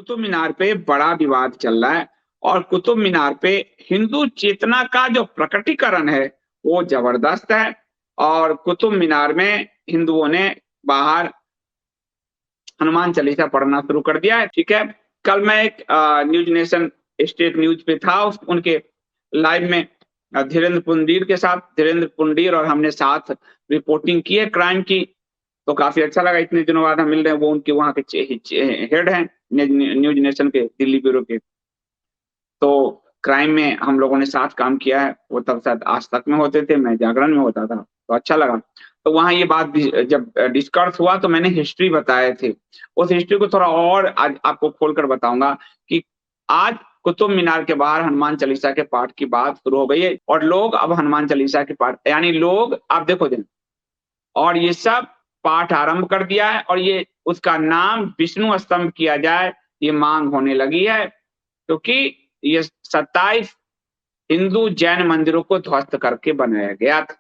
कुतुब मीनार पे बड़ा विवाद चल रहा है और कुतुब मीनार पे हिंदू चेतना का जो प्रकटीकरण है वो जबरदस्त है। और कुतुब मीनार में हिंदुओं ने बाहर हनुमान चालीसा पढ़ना शुरू कर दिया है। ठीक है, कल मैं एक न्यूज नेशन स्टेट न्यूज पे था, उनके लाइव में धीरेन्द्र पुंडीर और हमने साथ रिपोर्टिंग की है क्राइम की। तो काफी अच्छा लगा, इतने दिनों बाद हम मिल रहे हैं। वो उनके वहाँ के हेड हैं न्यूज नेशन के दिल्ली ब्यूरो के। तो क्राइम में हम लोगों ने साथ काम किया है। वो तब शायद आज तक में होते थे, मैं जागरण में होता था, तो अच्छा लगा। तो वहाँ ये बात जब डिस्कस हुआ तो मैंने हिस्ट्री बताए थे। उस हिस्ट्री को थोड़ा और आज आपको खोलकर बताऊंगा कि आज कुतुब मीनार के बाहर हनुमान चालीसा के पाठ की बात शुरू हो गई है और लोग अब हनुमान चालीसा के पाठ, यानी लोग आप देखो दिन, और ये सब पाठ आरंभ कर दिया है और ये उसका नाम विष्णु स्तंभ किया जाए, ये मांग होने लगी है, क्योंकि ये 27 हिंदू जैन मंदिरों को ध्वस्त करके बनाया गया था।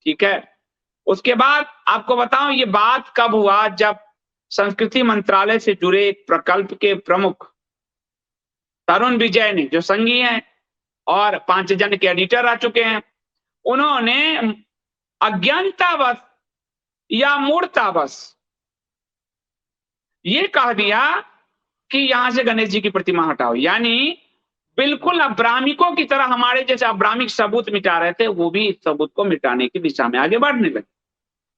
ठीक है, उसके बाद आपको बताऊं ये बात कब हुआ, जब संस्कृति मंत्रालय से जुड़े एक प्रकल्प के प्रमुख तरुण विजय ने, जो संघी हैं और 5 जन के एडिटर रह चुके हैं, उन्होंने अज्ञानतावश या मूर्तावश ये कह दिया कि यहां से गणेश जी की प्रतिमा हटाओ। यानी बिल्कुल अब्राह्मिकों की तरह हमारे जैसे अब्राह्मिक सबूत मिटा रहे थे, वो भी इस सबूत को मिटाने की दिशा में आगे बढ़ने लगे।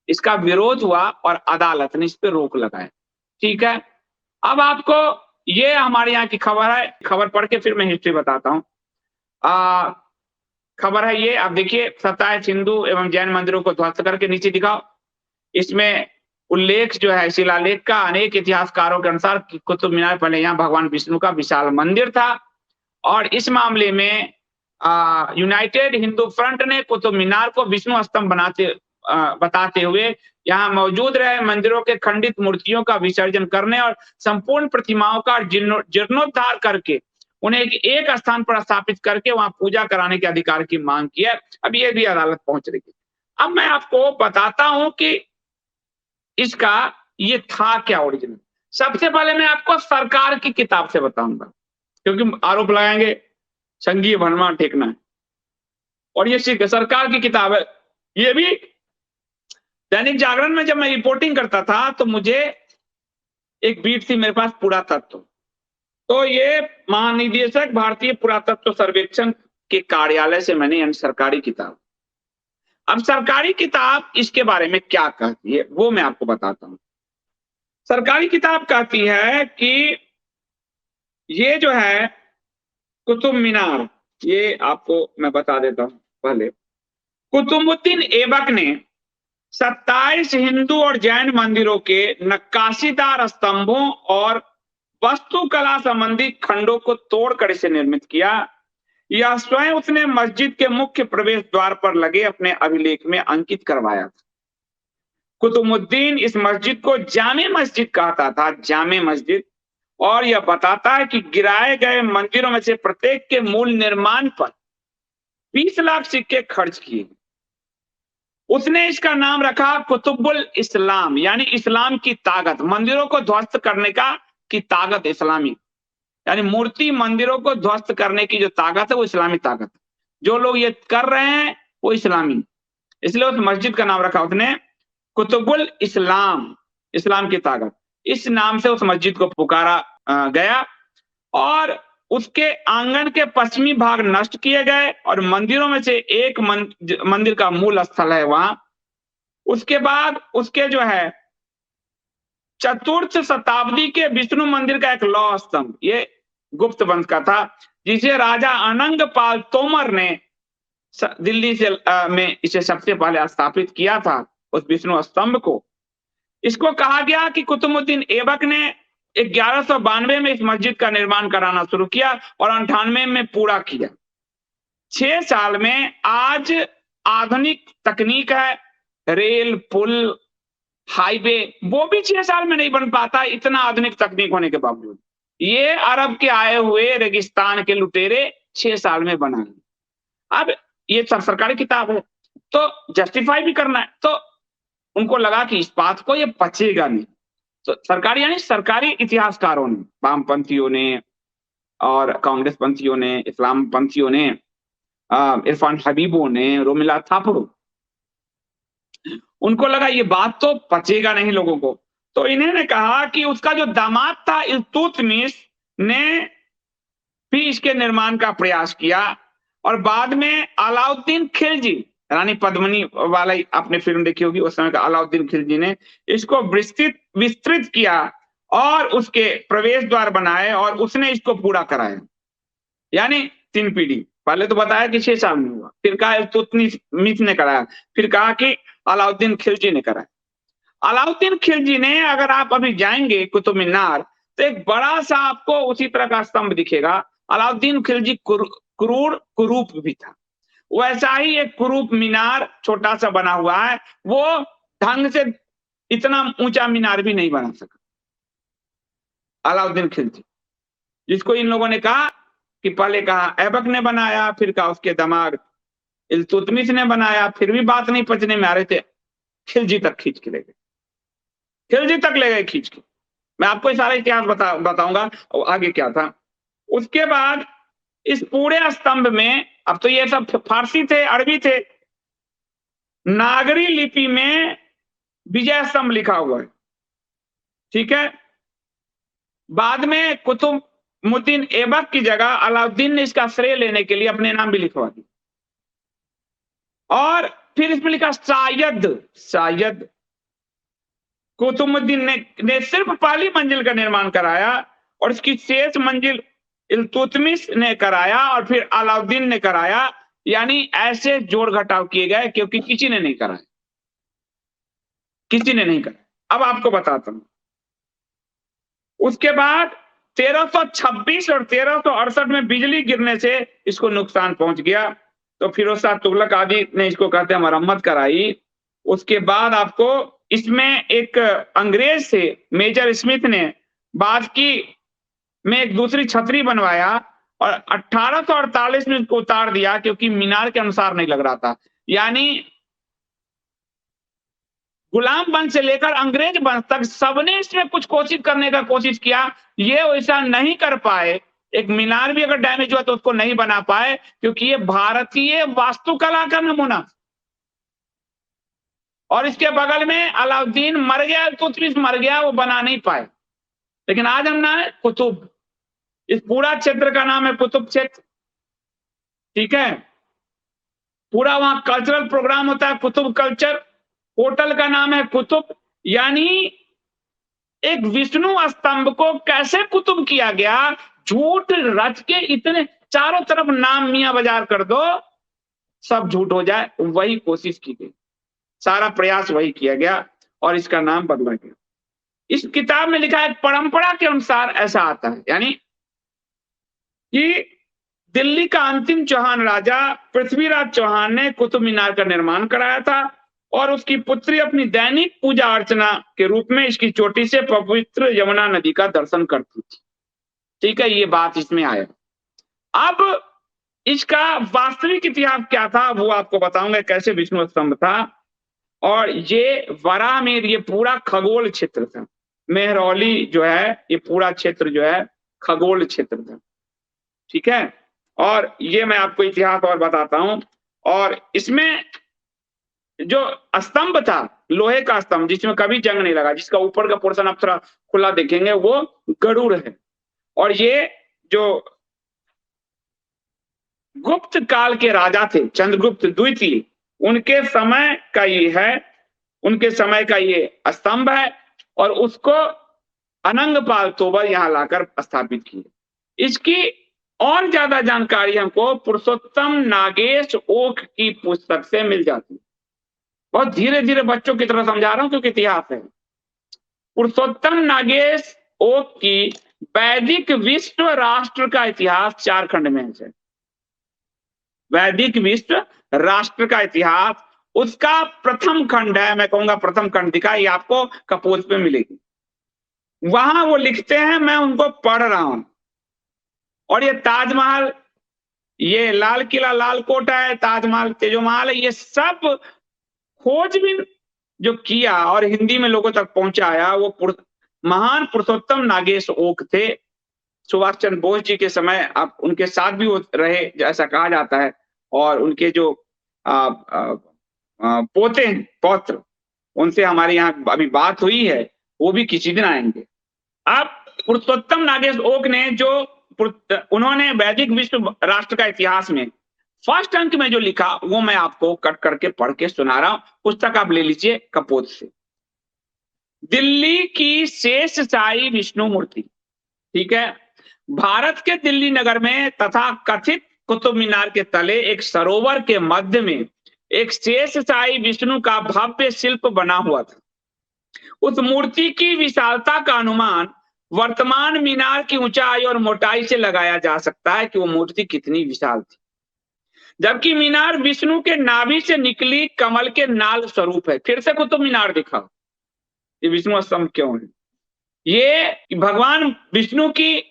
इसका विरोध हुआ और अदालत ने इस पे रोक लगाई। ठीक है, अब आपको ये हमारे यहाँ की खबर है, खबर पढ़ के फिर मैं हिस्ट्री बताता हूँ। खबर है ये, आप देखिए, 27 हिंदू एवं जैन मंदिरों को ध्वस्त करके, नीचे दिखाओ। इसमें उल्लेख जो है शिलालेख का, अनेक इतिहासकारों के अनुसार कुतुब मीनार पहले यहाँ भगवान विष्णु का विशाल मंदिर था और इस मामले में यूनाइटेड हिंदू फ्रंट ने कुतुब मीनार को विष्णु स्तंभ बताते हुए यहाँ मौजूद रहे मंदिरों के खंडित मूर्तियों का विसर्जन करने और संपूर्ण प्रतिमाओं का जीर्णोद्धार करके उन्हें एक स्थान पर स्थापित करके वहां पूजा कराने के अधिकार की मांग की है। अब ये भी अदालत पहुंच रही है। अब मैं आपको बताता हूं कि इसका ये था क्या ओरिजिनल। सबसे पहले मैं आपको सरकार की किताब से बताऊंगा, क्योंकि आरोप लगाएंगे संघीय भनवा ठेकना है, और ये सरकार की किताब है। ये भी दैनिक जागरण में जब मैं रिपोर्टिंग करता था तो मुझे एक बीट थी मेरे पास, पुरातत्व। तो ये महानिदेशक भारतीय पुरातत्व सर्वेक्षण के कार्यालय से मैंने सरकारी किताब। अब सरकारी किताब इसके बारे में क्या कहती है वो मैं आपको बताता हूं। सरकारी किताब कहती है कि ये जो है कुतुब मीनार, ये आपको मैं बता देता हूं पहले। कुतुबुद्दीन ऐबक ने 27 हिंदू और जैन मंदिरों के नक्काशीदार स्तंभों और वास्तुकला संबंधी खंडों को तोड़कर इसे निर्मित किया। यह स्वयं उसने मस्जिद के मुख्य प्रवेश द्वार पर लगे अपने अभिलेख में अंकित करवाया था। कुतुबुद्दीन इस मस्जिद को जामे मस्जिद कहता था, जामे मस्जिद, और यह बताता है कि गिराए गए मंदिरों में से प्रत्येक के मूल निर्माण पर 20 लाख सिक्के खर्च किए। उसने इसका नाम रखा कुतुबुल इस्लाम, यानी इस्लाम की ताकत, मंदिरों को ध्वस्त करने का की ताकत इस्लामी, यानी मूर्ति मंदिरों को ध्वस्त करने की जो ताकत है वो इस्लामी ताकत। जो लोग ये कर रहे हैं वो इस्लामी, इसलिए उस मस्जिद का नाम रखा उसने कुतुबुल इस्लाम, इस्लाम की ताकत। इस नाम से उस मस्जिद को पुकारा गया और उसके आंगन के पश्चिमी भाग नष्ट किए गए और मंदिरों में से एक मंदिर का मूल स्थल है वहां। उसके बाद उसके जो है चतुर्थ शताब्दी के विष्णु मंदिर का एक लौह स्तंभ, ये गुप्त वंश का था, जिसे राजा अनंग पाल तोमर ने दिल्ली से में इसे सबसे पहले स्थापित किया था, उस विष्णु स्तंभ को। इसको कहा गया कि कुतुबुद्दीन ऐबक ने 1192 में इस मस्जिद का निर्माण कराना शुरू किया और 98 में पूरा किया। 6 साल में आज आधुनिक तकनीक है, रेल, पुल, हाईवे, वो भी 6 साल में नहीं बन पाता, इतना आधुनिक तकनीक होने के बावजूद। ये अरब के आए हुए रेगिस्तान के लुटेरे 6 साल में बना। अब ये सरकारी किताब है तो जस्टिफाई भी करना है, तो उनको लगा कि इस बात को ये बचेगा नहीं, तो सरकारी यानी सरकारी इतिहासकारों ने, वामपंथियों ने और कांग्रेस पंथियों ने, इस्लाम पंथियों ने, इरफान हबीबों ने, रोमिला थापड़ो, उनको लगा ये बात तो पचेगा नहीं लोगों को, तो इन्होंने कहा कि उसका जो दामाद था इल्तुतमिश ने भी इसके निर्माण का प्रयास किया, और बाद में अलाउद्दीन खिलजी, रानी पद्मिनी वाला आपने फिल्म देखी होगी, उस समय का अलाउद्दीन खिलजी ने इसको विस्तृत किया और उसके प्रवेश द्वार बनाए और उसने इसको पूरा कराया। यानी 3 पीढ़ी, पहले तो बताया कि 6 साल में हुआ, फिर कहा इल्तुतमिश ने कराया, फिर कहा कि अलाउद्दीन खिलजी ने कराया। अलाउद्दीन खिलजी ने, अगर आप अभी जाएंगे कुतुब मीनार तो एक बड़ा सा आपको उसी तरह का स्तंभ दिखेगा। अलाउद्दीन खिलजी क्रूर कुरूप भी था, वैसा ही एक कुरूप मीनार छोटा सा बना हुआ है, वो ढंग से इतना ऊंचा मीनार भी नहीं बना सका अलाउद्दीन खिलजी, जिसको इन लोगों ने कहा कि पहले कहा ऐबक ने बनाया, फिर कहा उसके दामाद इल्तुतमिश ने बनाया, फिर भी बात नहीं पचने में आ रहे थे, खिलजी तक खींच के ले गए, खिलजी तक ले गए खींच के। मैं आपको सारा इतिहास बताऊंगा आगे क्या था। उसके बाद इस पूरे स्तंभ में, अब तो ये सब फारसी थे, अरबी थे, नागरी लिपि में विजय स्तंभ लिखा हुआ है, ठीक है। बाद में कुतुबुद्दीन ऐबक की जगह अलाउद्दीन ने इसका श्रेय लेने के लिए अपने नाम भी लिखवा दिया, और फिर इसमें लिखा शायद कुतुबुद्दीन ने सिर्फ पहली मंजिल का निर्माण कराया, और इसकी शेष मंजिल इल्तुतमिश ने कराया और फिर अलाउद्दीन ने कराया। यानी ऐसे जोड़ घटाव किए गए क्योंकि किसी ने नहीं कराया, किसी ने नहीं कराया। अब आपको बताता हूं, उसके बाद 1326 और 1368 में बिजली गिरने से इसको नुकसान पहुंच गया, तो फिरोज शाह तुगलक आदि ने इसको कहते हैं मरम्मत कराई। उसके बाद आपको इसमें एक अंग्रेज थे मेजर स्मिथ ने बाद की में एक दूसरी छतरी बनवाया, और 1848 में इसको उतार दिया क्योंकि मीनार के अनुसार नहीं लग रहा था। यानी गुलाम वंश से लेकर अंग्रेज वंश तक सबने इसमें कुछ कोशिश किया, ये वैसा नहीं कर पाए। एक मीनार भी अगर डैमेज हुआ तो उसको नहीं बना पाए, क्योंकि ये भारतीय वास्तुकला का नमूना, और इसके बगल में अलाउद्दीन मर गया, इल्तुतमिश मर गया, वो बना नहीं पाए। लेकिन आज हम ना कुतुब, इस पूरा क्षेत्र का नाम है कुतुब क्षेत्र, ठीक है। पूरा वहां कल्चरल प्रोग्राम होता है, कुतुब कल्चर। होटल का नाम है कुतुब। यानी एक विष्णु स्तंभ को कैसे कुतुब किया गया, झूठ रच के इतने चारों तरफ नाम मियां बाजार कर दो, सब झूठ हो जाए, वही कोशिश की गई, सारा प्रयास वही किया गया और इसका नाम बदला गया। इस किताब में लिखा है परंपरा के अनुसार ऐसा आता है, यानी कि दिल्ली का अंतिम चौहान राजा पृथ्वीराज चौहान ने कुतुब मीनार का निर्माण कराया था, और उसकी पुत्री अपनी दैनिक पूजा अर्चना के रूप में इसकी चोटी से पवित्र यमुना नदी का दर्शन करती थी, ठीक है। ये बात इसमें आया। अब इसका वास्तविक इतिहास क्या था वो आपको बताऊंगा, कैसे विष्णु स्तंभ था। और ये वराहमिहिर, ये पूरा खगोल क्षेत्र था। मेहरौली जो है, ये पूरा क्षेत्र जो है खगोल क्षेत्र था, ठीक है। और ये मैं आपको इतिहास और बताता हूं। और इसमें जो स्तंभ था, लोहे का स्तंभ जिसमें कभी जंग नहीं लगा, जिसका ऊपर का पोर्शन आप थोड़ा खुला देखेंगे, वो गरुड़ है। और ये जो गुप्त काल के राजा थे, चंद्रगुप्त द्वितीय, उनके समय का ये है, उनके समय का ये स्तंभ है, और उसको अनंगपाल तोमर यहां लाकर स्थापित किए। इसकी और ज्यादा जानकारी हमको पुरुषोत्तम नागेश ओक की पुस्तक से मिल जाती है। बहुत धीरे धीरे बच्चों की तरह समझा रहा हूं क्योंकि इतिहास है। पुरुषोत्तम नागेश ओक की वैदिक विश्व राष्ट्र का इतिहास 4 खंड में है। वैदिक विश्व राष्ट्र का इतिहास, उसका प्रथम खंड है, मैं कहूंगा प्रथम खंड दिखा, ये आपको कपोत पे मिलेगी। वहां वो लिखते हैं, मैं उनको पढ़ रहा हूं। और ये ताजमहल, ये लाल किला लाल कोट है, ताजमहल तेजोमहल है, ये सब खोजबीन जो किया और हिंदी में लोगों तक पहुंचाया वो महान पुरुषोत्तम नागेश ओक थे। सुभाष चंद्र बोस जी के समय आप उनके साथ भी वो रहे, जैसा कहा जाता है। और उनके जो पोते हैं, पौत्र, उनसे हमारे यहाँ अभी बात हुई है, वो भी किसी दिन आएंगे। अब पुरुषोत्तम नागेश ओक ने जो उन्होंने वैदिक विश्व राष्ट्र का इतिहास में फर्स्ट अंक में जो लिखा, वो मैं आपको कट करके पढ़ के सुना रहा हूं। पुस्तक आप ले लीजिए कपोत से। दिल्ली की शेष शाही विष्णु मूर्ति, ठीक है, भारत के दिल्ली नगर में तथा कथित कुतुब मीनार के तले एक सरोवर के मध्य में एक शेषशाही विष्णु का भव्य शिल्प बना हुआ था। उस मूर्ति की विशालता का अनुमान वर्तमान मीनार की ऊंचाई और मोटाई से लगाया जा सकता है कि वो मूर्ति कितनी विशाल थी। जबकि मीनार विष्णु के नाभि से निकली कमल के नाल स्वरूप है। फिर से कुतुब मीनार दिखाओ, ये विष्णु स्तंभ क्यों है? ये भगवान विष्णु की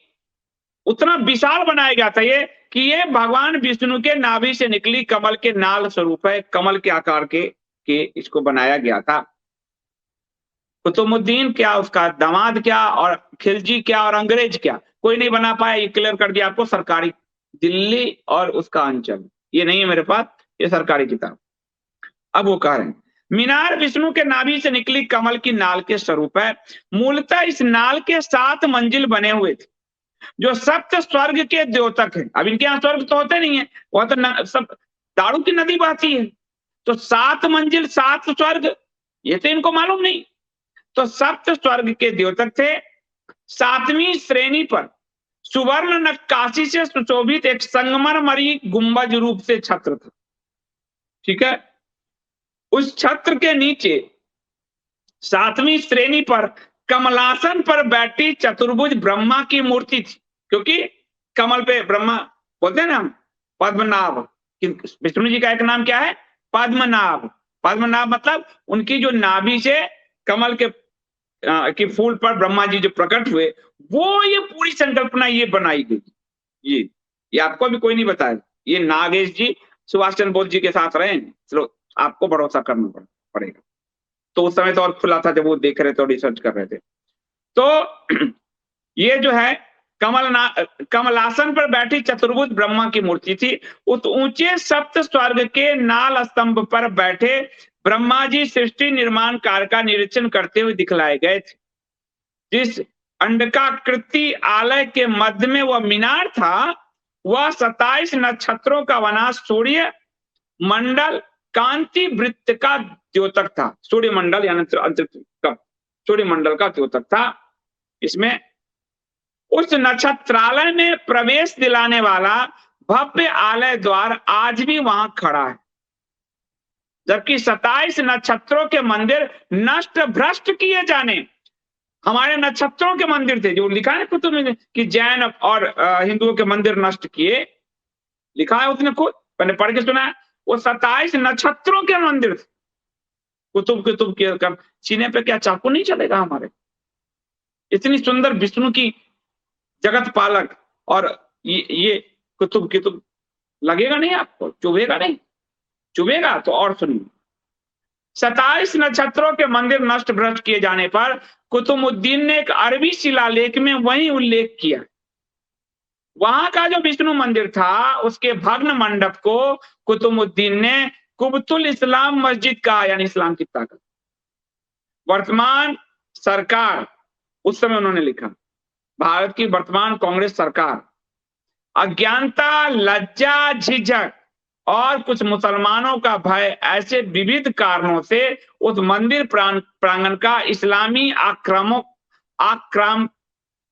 उतना विशाल बनाया गया था ये, कि ये भगवान विष्णु के नाभि से निकली कमल के नाल स्वरूप है, कमल के आकार के इसको बनाया गया था। कुतुबुद्दीन क्या, उसका दामाद क्या, और खिलजी क्या, और अंग्रेज क्या, कोई नहीं बना पाया। ये क्लियर कर दिया आपको सरकारी, दिल्ली और उसका अंचल। ये नहीं है मेरे पास, ये सरकारी किताब। अब वो कह रहे हैं मीनार विष्णु के नाभि से निकली कमल की नाल के स्वरूप है। मूलतः इस नाल के 7 मंजिल बने हुए थे, जो सप्त स्वर्ग के द्योतक है। अब इनके यहाँ स्वर्ग तो होते नहीं है, वह तो सब दारू की नदी बहती है। तो 7 मंजिल 7 स्वर्ग, ये तो इनको मालूम नहीं। तो सप्त स्वर्ग के द्योतक थे। 7वीं श्रेणी पर सुवर्ण नक्काशी से सुशोभित एक संगमरमरी गुंबज रूप से छत्र था, ठीक है। उस छत्र के नीचे 7वीं श्रेणी पर कमलासन पर बैठी चतुर्भुज ब्रह्मा की मूर्ति थी, क्योंकि कमल पे ब्रह्मा बोलते हैं ना हम, पद्मनाभ। विष्णु जी का एक नाम क्या है? पद्मनाभ। पद्मनाभ मतलब उनकी जो नाभि से कमल के फूल पर ब्रह्मा जी जो प्रकट हुए, वो ये पूरी संकल्पना ये बनाई गई। ये आपको भी कोई नहीं बताया। ये नागेश जी सुभाष चंद्र बोस जी के साथ रहे हैं, चलो आपको भरोसा करना पड़ेगा। तो उस समय तो और खुला था जब वो देख रहे थे और रिसर्च कर रहे थे। तो ये जो है कमलासन पर बैठी चतुर्भुज ब्रह्मा की मूर्ति थी। उस ऊंचे सप्त स्वर्ग के नाल स्तंभ पर बैठे ब्रह्मा जी सृष्टि निर्माण कार्य का निरीक्षण करते हुए दिखलाए गए थे। जिस अंडकाकृति आलय के मध्य में वह मीनार था, वह 27 नक्षत्रों का बना सूर्य मंडल कांति वृत्त का द्योतक था। सूर्य मंडल यानी सूर्य मंडल का द्योतक था। इसमें उस नक्षत्रालय में प्रवेश दिलाने वाला भव्य आलय द्वार आज भी वहां खड़ा है। जबकि 27 नक्षत्रों के मंदिर नष्ट भ्रष्ट किए जाने, हमारे नक्षत्रों के मंदिर थे, जो लिखा है कुतुब में कि जैन और हिंदुओं के मंदिर नष्ट किए, लिखा है उसने खुद, मैंने पढ़ के सुना है। वो 27 नक्षत्रों के मंदिर थे। कुतुब के सीने पे क्या चाकू नहीं चलेगा हमारे? इतनी सुंदर विष्णु की जगत पालक, और ये कुतुब लगेगा नहीं आपको? चुभेगा नहीं? चुभेगा तो और सुनिए। 27 नक्षत्रों के मंदिर नष्ट भ्रष्ट किए जाने पर कुतुबुद्दीन ने एक अरबी शिलालेख में वही उल्लेख किया। वहां का जो विष्णु मंदिर था, उसके भग्न मंडप को कुतुबुद्दीन ने कुबतुल इस्लाम मस्जिद कहा, यानी इस्लाम की ताकत। वर्तमान सरकार, उस समय उन्होंने लिखा, भारत की वर्तमान कांग्रेस सरकार अज्ञानता, लज्जा, झिझक और कुछ मुसलमानों का भय, ऐसे विविध कारणों से उस मंदिर प्रांगण का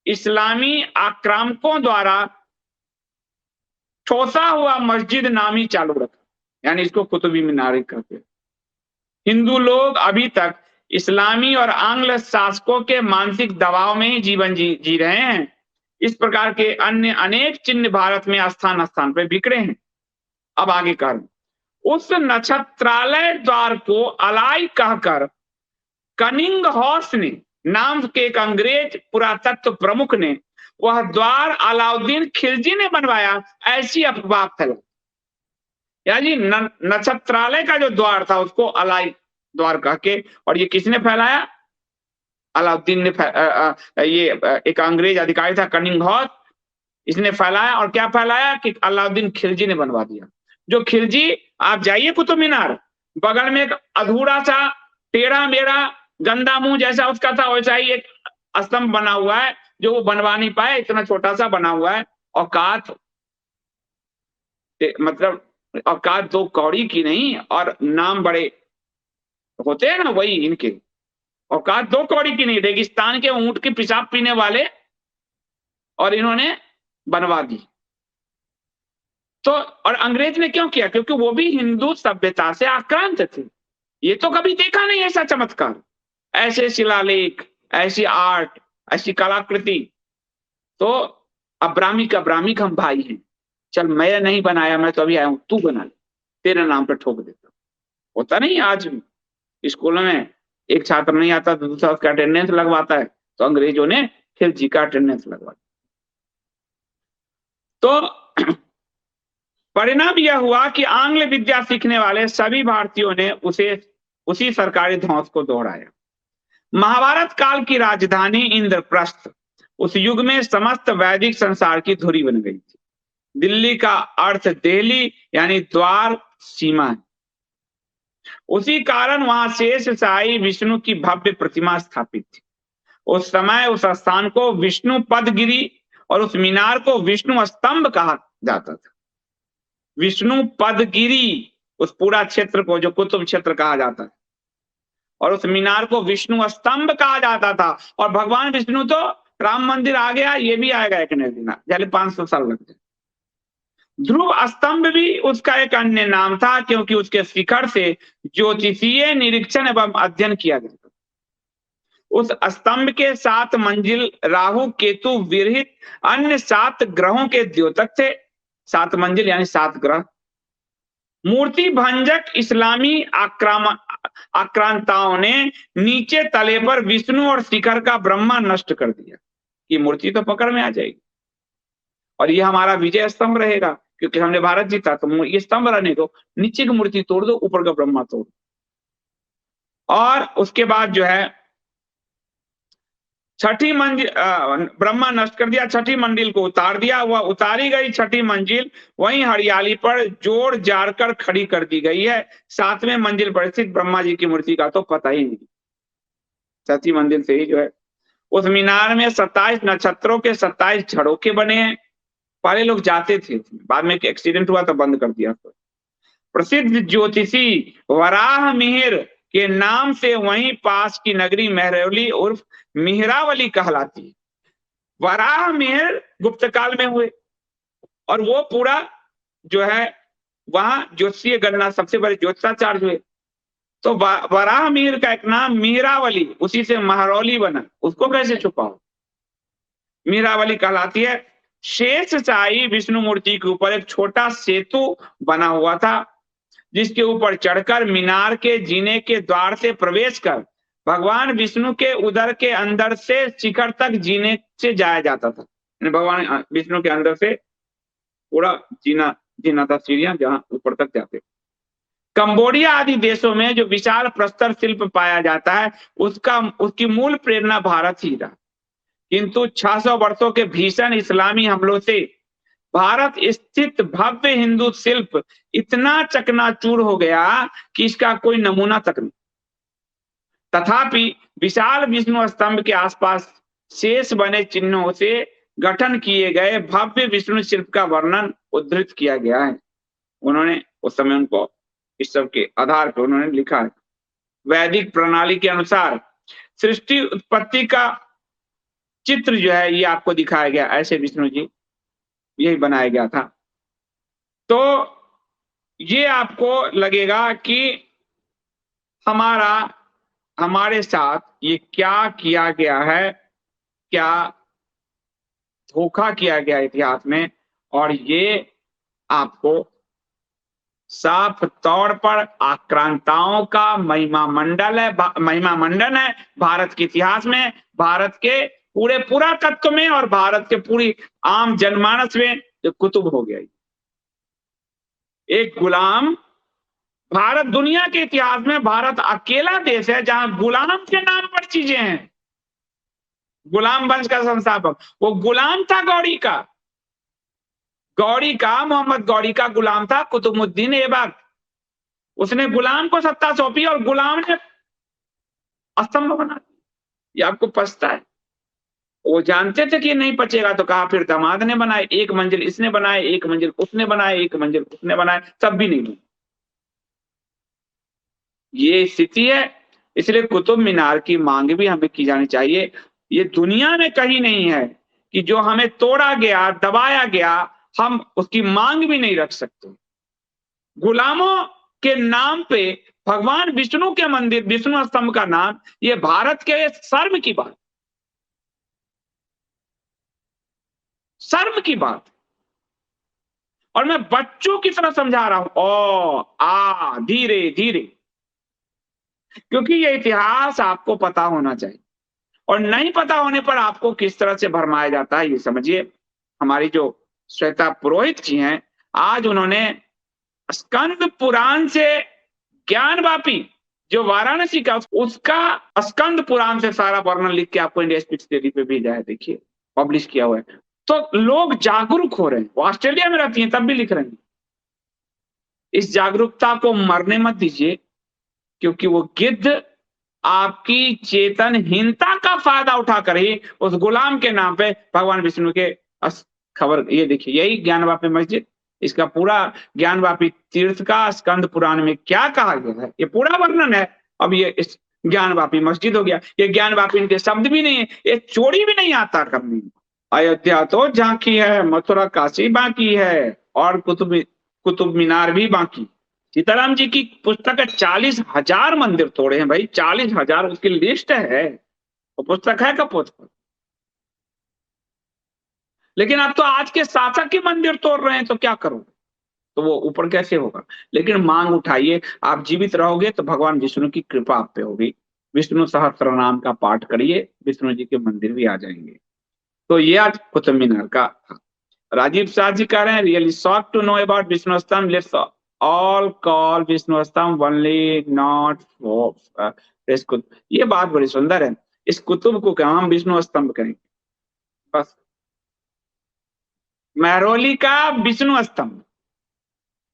इस्लामी आक्रामकों द्वारा ठोसा हुआ मस्जिद नामी चालू रखा, यानी इसको कुतुबी मीनार कहते हैं। हिंदू लोग अभी तक इस्लामी और आंग्ल शासकों के मानसिक दबाव में ही जीवन जी रहे हैं। इस प्रकार के अन्य अनेक चिन्ह भारत में स्थान स्थान पर बिखरे हैं। अब आगे कर, उस नक्षत्रालय द्वार को अलाई कहकर कनिंग हॉर्स ने नाम के एक अंग्रेज पुरातत्व प्रमुख ने वह द्वार अलाउद्दीन खिलजी ने बनवाया, ऐसी अफवाह फैलाई। यानी नक्षत्रालय का जो द्वार था उसको अलाई द्वार कह के, और ये किसने फैलाया? अलाउद्दीन ने एक अंग्रेज अधिकारी था कनिंघॉट, इसने फैलाया। और क्या फैलाया कि अलाउद्दीन खिलजी ने बनवा दिया। जो खिलजी, आप जाइए कुतुब मीनार, बगल में एक अधूरा सा टेढ़ा मेढ़ा गंदा मुंह जैसा उसका था, वैसा ही एक स्तंभ बना हुआ है जो वो बनवा नहीं पाए, इतना छोटा सा बना हुआ है। औकात मतलब औकात 2 कौड़ी की नहीं, और नाम बड़े होते हैं ना, वही इनके औकात 2 कौड़ी की नहीं, रेगिस्तान के ऊंट की पेशाब पीने वाले, और इन्होंने बनवा दी। तो और अंग्रेज ने क्यों किया? क्योंकि वो भी हिंदू सभ्यता से आक्रांत थे। ये तो कभी देखा नहीं ऐसा चमत्कार, ऐसे शिलालेख, ऐसी आर्ट, ऐसी कलाकृति। तो अब्राहमिक अब्राहमिक हम भाई हैं, चल मैं नहीं बनाया, मैं तो अभी आया हूं, तू बना ले, तेरे नाम पे ठोक देता। होता नहीं आज स्कूलों में एक छात्र नहीं आता तो दूसरा उसका अटेंडेंस लगवाता है, तो अंग्रेजों ने खिलजी का अटेंडेंस लगवा दिया। तो परिणाम यह हुआ कि आंग्ल विद्या सीखने वाले सभी भारतीयों ने उसी सरकारी ध्वंस को दोहराया। महाभारत काल की राजधानी इंद्रप्रस्थ उस युग में समस्त वैदिक संसार की धुरी बन गई थी। दिल्ली का अर्थ देहली यानी द्वार, सीमा है। उसी कारण वहां शेष शाही विष्णु की भव्य प्रतिमा स्थापित थी। उस समय उस स्थान को विष्णु पदगिरी और उस मीनार को विष्णु स्तंभ कहा जाता था। विष्णु पदगिरी, उस पूरा क्षेत्र को जो कुतुब क्षेत्र कहा जाता है, और उस मीनार को विष्णु स्तंभ कहा जाता था। और भगवान विष्णु तो राम मंदिर आ गया, ये भी आएगा एक न दिन, पहले 500 साल लग जाए। ध्रुव स्तंभ भी उसका एक अन्य नाम था, क्योंकि उसके शिखर से ज्योतिषीय निरीक्षण एवं अध्ययन किया गया था। उस स्तंभ के 7 मंजिल राहु केतु विरहित अन्य 7 ग्रहों के द्योतक थे। 7 मंजिल यानी 7 ग्रह। मूर्ति भंजक इस्लामी आक्रांताओं ने नीचे तले पर विष्णु और शिखर का ब्रह्मा नष्ट कर दिया। ये मूर्ति तो पकड़ में आ जाएगी और ये हमारा विजय स्तंभ रहेगा, क्योंकि हमने भारत जीता, तो ये स्तंभ रहने दो, नीचे की मूर्ति तोड़ दो, ऊपर का ब्रह्मा तोड़ दो। और उसके बाद जो है छठी मंजिल ब्रह्मा नष्ट कर दिया, छठी मंजिल को उतार दिया। वह उतारी गई छठी मंजिल वहीं हरियाली पर जोड़ जाड़ कर खड़ी कर दी गई है। 7वें मंजिल पर स्थित ब्रह्मा जी की मूर्ति का तो पता ही नहीं। छठी मंजिल से ही जो है उस मीनार में 27 नक्षत्रों के 27 झरोखे बने हैं। पहले लोग जाते थे, बाद में एक्सीडेंट हुआ तो बंद कर दिया। प्रसिद्ध ज्योतिषी वराह मिहिर के नाम से वहीं पास की नगरी महरौली उर्फ मिहिरावली कहलाती है। वराह मिहिर गुप्त काल में हुए और वो पूरा जो है वहां ज्योतिषीय गणना सबसे बड़े ज्योतिषाचार्य हुए। तो वराह मिहिर का एक नाम मिहिरावली, उसी से महरौली बना, उसको कैसे छुपाओ? मिहिरावली कहलाती है। शेष शाही विष्णु मूर्ति के ऊपर एक छोटा सेतु बना हुआ था, जिसके ऊपर चढ़कर मीनार के जीने के द्वार से प्रवेश कर भगवान विष्णु के उदर के अंदर से शिखर तक जीने से जाया जाता था। भगवान विष्णु के अंदर से पूरा जीना था, सीढ़ियां जहां ऊपर तक जाते। कंबोडिया आदि देशों में जो विशाल प्रस्तर शिल्प पाया जाता है, उसकी मूल प्रेरणा भारत ही रहा। किंतु 600 वर्षों के भीषण इस्लामी हमलों से भारत स्थित भव्य हिंदू शिल्प इतना चकनाचूर हो गया कि इसका कोई नमूना तक नहीं। तथापि विशाल विष्णु स्तंभ के आसपास शेष बने चिन्हों से गठन किए गए भव्य विष्णु शिल्प का वर्णन उद्धृत किया गया है। उन्होंने उस समय उनको इस सब के आधार पर उन्होंने लिखा है। वैदिक प्रणाली के अनुसार सृष्टि उत्पत्ति का चित्र जो है ये आपको दिखाया गया, ऐसे विष्णु जी यही बनाया गया था। तो ये आपको लगेगा कि हमारे साथ ये क्या किया गया है, क्या धोखा किया गया इतिहास में, और ये आपको साफ तौर पर आक्रांताओं का महिमा मंडल है, महिमा मंडन है भारत के इतिहास में, भारत के पूरे पुरातत्व में और भारत के पूरी आम जनमानस में जो कुतुब हो गया। एक गुलाम, भारत दुनिया के इतिहास में भारत अकेला देश है जहां गुलाम के नाम पर चीजें हैं। गुलाम वंश का संस्थापक, वो गुलाम था गौरी का मोहम्मद गौरी का गुलाम था कुतुबुद्दीन ऐबक। उसने गुलाम को सत्ता सौंपी और गुलाम ने स्तंभ बना दिया। ये आपको पछता है? वो जानते थे कि नहीं पचेगा, तो कहा फिर दामाद ने बनाए, एक मंजिल इसने बनाए, एक मंजिल उसने बनाए, एक मंजिल उसने बनाए, तब भी नहीं बने। ये स्थिति है। इसलिए कुतुब मीनार की मांग भी हमें की जानी चाहिए। ये दुनिया में कहीं नहीं है कि जो हमें तोड़ा गया, दबाया गया, हम उसकी मांग भी नहीं रख सकते। गुलामों के नाम पे भगवान विष्णु के मंदिर, विष्णु स्तंभ का नाम, ये भारत के शर्म की बात, शर्म की बात। और मैं बच्चों की तरह समझा रहा हूं, ओ आ धीरे धीरे, क्योंकि ये इतिहास आपको पता होना चाहिए। और नहीं पता होने पर आपको किस तरह से भरमाया जाता है, ये समझिए। हमारी जो श्वेता पुरोहित जी हैं, आज उन्होंने स्कंद पुराण से ज्ञान वापी जो वाराणसी का, उसका स्कंद पुराण से सारा वर्णन लिख के आपको इंडिया स्पीच डेली पे भेजा है, देखिए पब्लिश किया हुआ है। तो लोग जागरूक हो रहे हैं। वो ऑस्ट्रेलिया में रहती हैं तब भी लिख रहे हैं। इस जागरूकता को मरने मत दीजिए, क्योंकि वो गिद्ध आपकी चेतनहीनता का फायदा उठाकर ही उस गुलाम के नाम पे भगवान विष्णु के खबर, ये देखिए यही ज्ञानवापी मस्जिद, इसका पूरा ज्ञानवापी तीर्थ का स्कंद पुराण में क्या कहा गया है, ये पूरा वर्णन है। अब ये इस ज्ञानवापी मस्जिद हो गया। ये ज्ञानवापी इनके शब्द भी नहीं है, ये चोरी भी नहीं आता करने। अयोध्या तो झांकी है, मथुरा काशी बाकी है, और कुतुब मीनार भी बाकी। सीताराम जी की पुस्तक है, 40,000 मंदिर तोड़े हैं भाई, 40,000, उसकी लिस्ट है, वो पुस्तक है कपोत पर। लेकिन आप तो आज के शासक के मंदिर तोड़ रहे हैं, तो क्या करोगे? तो वो ऊपर कैसे होगा? लेकिन मांग उठाइए, आप जीवित रहोगे तो भगवान विष्णु की कृपा आप पे होगी। विष्णु सहस्त्र नाम का पाठ करिए, विष्णु जी के मंदिर भी आ जाएंगे। तो ये आज कुतुब मीनार का था। राजीव शाह जी कह रहे हैं, really shock to know about Vishnu Stambh, let's all call Vishnu स्तंभ ओनली नॉट फॉर इस कुतुब। ये बात बड़ी सुंदर है। इस कुतुब को क्या हम विष्णु स्तंभ कहेंगे बस। महरौली का विष्णु स्तंभ,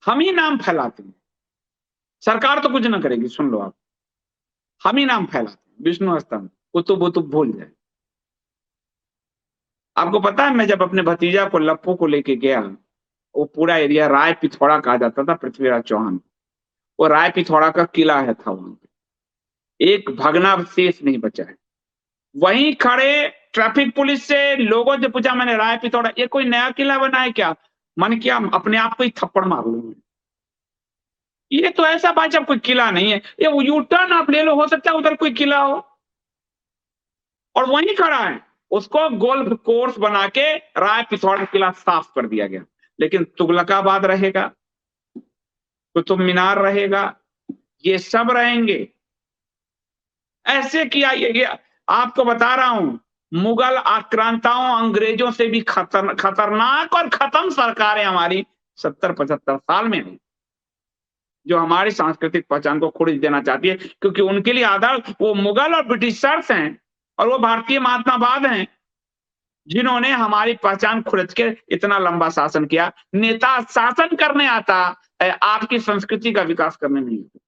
हम ही नाम फैलाते हैं, सरकार तो कुछ ना करेगी, सुन लो आप। हम ही नाम फैलाते हैं, विष्णु स्तंभ, कुतुब उतुब भूल जाए। आपको पता है, मैं जब अपने भतीजा को लप्पू को लेके गया, वो पूरा एरिया राय पिथौड़ा कहा जाता था, पृथ्वीराज चौहान, वो राय पिथौड़ा का किला है था वहां पे, एक भग्नावशेष नहीं बचा है। वहीं खड़े ट्रैफिक पुलिस से लोगों से पूछा मैंने, राय पिथौड़ा ये कोई नया किला बना है क्या? मन किया अपने आप को ही थप्पड़ मार लूंगा। ये तो ऐसा बात, कोई किला नहीं है, ये यू टर्न आप ले लो, हो सकता है उधर कोई किला हो। और वहीं खड़ा है, उसको गोल्फ कोर्स बना के राय पिथौड़ा किला साफ कर दिया गया। लेकिन तुगलकाबाद रहेगा, कुतुब मीनार रहेगा, ये सब रहेंगे। ऐसे किया ये आपको बता रहा हूं, मुगल आक्रांताओं, अंग्रेजों से भी खतरनाक और खत्म सरकारें हमारी 70-75 साल में हुई, जो हमारी सांस्कृतिक पहचान को खोज देना चाहती है। क्योंकि उनके लिए आधार वो मुगल और ब्रिटिशर्स हैं, और वो भारतीय महात्मावाद हैं, जिन्होंने हमारी पहचान खुरच के इतना लंबा शासन किया। नेता शासन करने आता है, आपकी संस्कृति का विकास करने नहीं आता।